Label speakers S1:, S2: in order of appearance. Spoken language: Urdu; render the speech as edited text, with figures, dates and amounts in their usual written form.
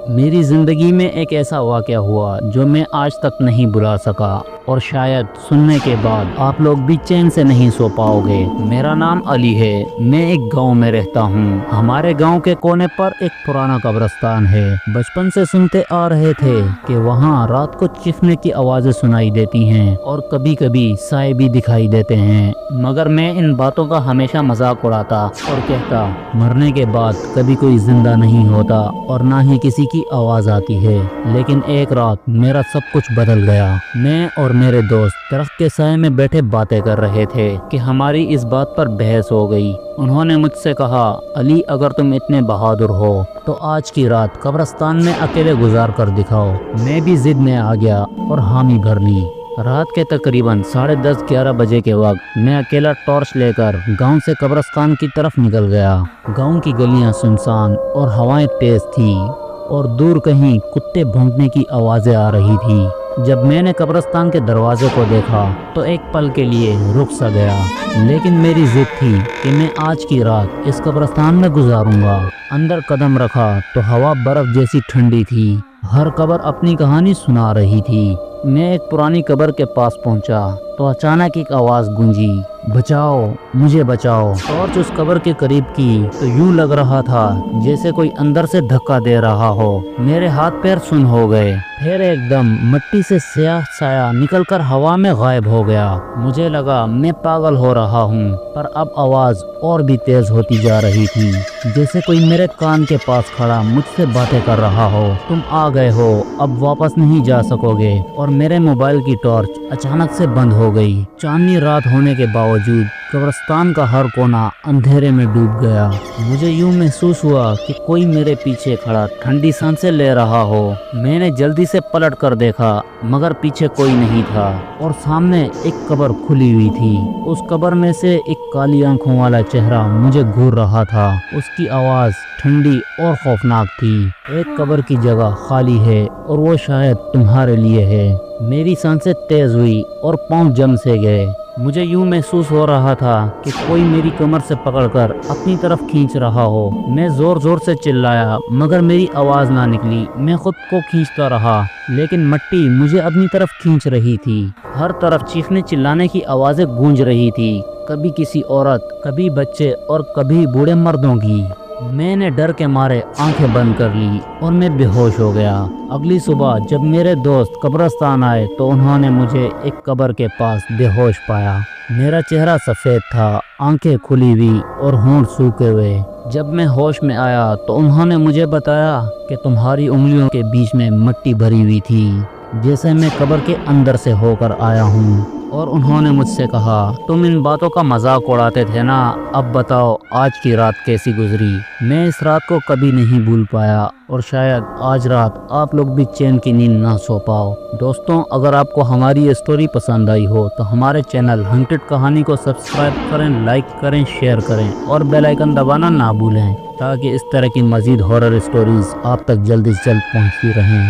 S1: میری زندگی میں ایک ایسا واقعہ ہوا جو میں آج تک نہیں بھلا سکا، اور شاید سننے کے بعد آپ لوگ بھی چین سے نہیں سو پاؤ گے۔ میرا نام علی ہے، میں ایک گاؤں میں رہتا ہوں۔ ہمارے گاؤں کے کونے پر ایک پرانا قبرستان ہے۔ بچپن سے سنتے آ رہے تھے کہ وہاں رات کو چیخنے کی آوازیں سنائی دیتی ہیں اور کبھی کبھی سائے بھی دکھائی دیتے ہیں، مگر میں ان باتوں کا ہمیشہ مذاق اڑاتا اور کہتا مرنے کے بعد کبھی کوئی زندہ نہیں ہوتا اور نہ ہی کسی کی آواز آتی ہے۔ لیکن ایک رات میرا سب کچھ بدل گیا۔ میں اور میرے دوست درخت کے سائے میں بیٹھے باتیں کر رہے تھے کہ ہماری اس بات پر بحث ہو گئی۔ انہوں نے مجھ سے کہا، علی اگر تم اتنے بہادر ہو تو آج کی رات قبرستان میں اکیلے گزار کر دکھاؤ۔ میں بھی ضد میں آ گیا اور حامی بھر لی۔ رات کے تقریباً 10:30-11 بجے کے وقت میں اکیلا ٹارچ لے کر گاؤں سے قبرستان کی طرف نکل گیا۔ گاؤں کی گلیاں سنسان اور ہوائیں تیز تھی اور دور کہیں کتے بھونکنے کی آوازیں آ رہی تھی۔ جب میں نے قبرستان کے دروازے کو دیکھا تو ایک پل کے لیے رک سا گیا، لیکن میری ضد تھی کہ میں آج کی رات اس قبرستان میں گزاروں گا۔ اندر قدم رکھا تو ہوا برف جیسی ٹھنڈی تھی۔ ہر قبر اپنی کہانی سنا رہی تھی۔ میں ایک پرانی قبر کے پاس پہنچا تو اچانک ایک آواز گونجی، بچاؤ مجھے بچاؤ۔ ٹارچ اس قبر کے قریب کی تو یوں لگ رہا تھا جیسے کوئی اندر سے دھکا دے رہا ہو۔ میرے ہاتھ پیر سن ہو گئے۔ پھر ایک دم مٹی سے سیاہ سایہ نکل کر ہوا میں غائب ہو گیا۔ مجھے لگا میں پاگل ہو رہا ہوں، پر اب آواز اور بھی تیز ہوتی جا رہی تھی، جیسے کوئی میرے کان کے پاس کھڑا مجھ سے باتیں کر رہا ہو۔ تم آ گئے ہو، اب واپس نہیں جا سکو گے۔ اور میرے موبائل کی ٹارچ اچانک سے بند ہو گئی۔ چاندنی رات ہونے کے باوجود قبرستان کا ہر کونا اندھیرے میں ڈوب گیا۔ مجھے یوں محسوس ہوا کہ کوئی میرے پیچھے کھڑا ٹھنڈی سانسیں لے رہا ہو۔ میں نے جلدی سے پلٹ کر دیکھا، مگر پیچھے کوئی نہیں تھا اور سامنے ایک قبر کھلی ہوئی تھی۔ اس قبر میں سے ایک کالی آنکھوں والا چہرہ مجھے گھور رہا تھا۔ اس کی آواز ٹھنڈی اور خوفناک تھی، ایک قبر کی جگہ خالی ہے اور وہ شاید تمہارے لیے ہے۔ میری سانسیں تیز ہوئی اور پاؤں جم سے گئے۔ مجھے یوں محسوس ہو رہا تھا کہ کوئی میری کمر سے پکڑ کر اپنی طرف کھینچ رہا ہو۔ میں زور زور سے چلایا، مگر میری آواز نہ نکلی۔ میں خود کو کھینچتا رہا، لیکن مٹی مجھے اپنی طرف کھینچ رہی تھی۔ ہر طرف چیخنے چلانے کی آوازیں گونج رہی تھی، کبھی کسی عورت، کبھی بچے اور کبھی بوڑھے مردوں کی۔ میں نے ڈر کے مارے آنکھیں بند کر لی اور میں بے ہوش ہو گیا۔ اگلی صبح جب میرے دوست قبرستان آئے تو انہوں نے مجھے ایک قبر کے پاس بے ہوش پایا۔ میرا چہرہ سفید تھا، آنکھیں کھلی ہوئی اور ہونٹ سوکھے ہوئے۔ جب میں ہوش میں آیا تو انہوں نے مجھے بتایا کہ تمہاری انگلیوں کے بیچ میں مٹی بھری ہوئی تھی، جیسے میں قبر کے اندر سے ہو کر آیا ہوں۔ اور انہوں نے مجھ سے کہا، تم ان باتوں کا مذاق اڑاتے تھے نا، اب بتاؤ آج کی رات کیسی گزری۔ میں اس رات کو کبھی نہیں بھول پایا اور شاید آج رات آپ لوگ بھی چین کی نیند نہ سو پاؤ۔ دوستوں، اگر آپ کو ہماری یہ سٹوری پسند آئی ہو تو ہمارے چینل ہنٹڈ کہانی کو سبسکرائب کریں، لائک کریں، شیئر کریں اور بیل آئیکن دبانا نہ بھولیں، تاکہ اس طرح کی مزید ہارر سٹوریز آپ تک جلد از جلد پہنچتی رہیں۔